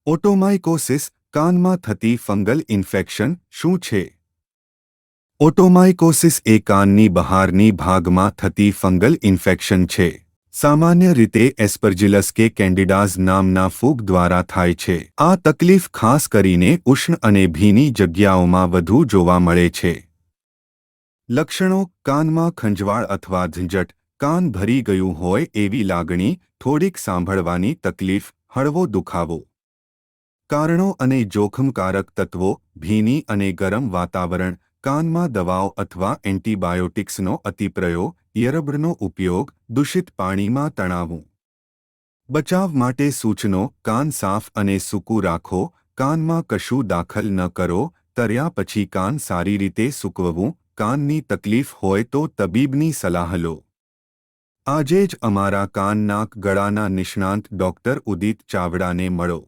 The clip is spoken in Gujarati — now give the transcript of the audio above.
ઓટોમાઇકોસિસ કાનમાં થતી ફંગલ ઇન્ફેક્શન શું છે? ઓટોમાઇકોસિસ એ કાનની બહારની ભાગમાં થતી ફંગલ ઇન્ફેક્શન છે. સામાન્ય રીતે એસ્પરજિલસ કે કેન્ડિડાઝ નામના ફૂગ દ્વારા થાય છે. આ તકલીફ ખાસ કરીને ઉષ્ણ અને ભીની જગ્યાઓમાં વધુ જોવા મળે છે. લક્ષણો: કાનમાં ખંજવાળ અથવા ઝંઝટ, કાન ભરી ગયું હોય એવી લાગણી, થોડીક સાંભળવાની તકલીફ, હળવો દુખાવો. કારણો અને જોખમકારક તત્વો: ભીની અને ગરમ વાતાવરણ, કાનમાં દવાઓ અથવા એન્ટીબાયોટિક્સનો અતિપ્રયોગ, ઇયરબડ્સનો ઉપયોગ, દૂષિત પાણીમાં તણાવવું. બચાવ માટે સૂચનો: કાન સાફ અને સૂકું રાખો, કાનમાં કશું દાખલ ન કરો, તર્યા પછી કાન સારી રીતે સૂકવવું, કાનની તકલીફ હોય તો તબીબની સલાહ લો. આજે જ અમારા કાન નાક ગળાના નિષ્ણાંત ડૉક્ટર ઉદિત ચાવડાને મળો.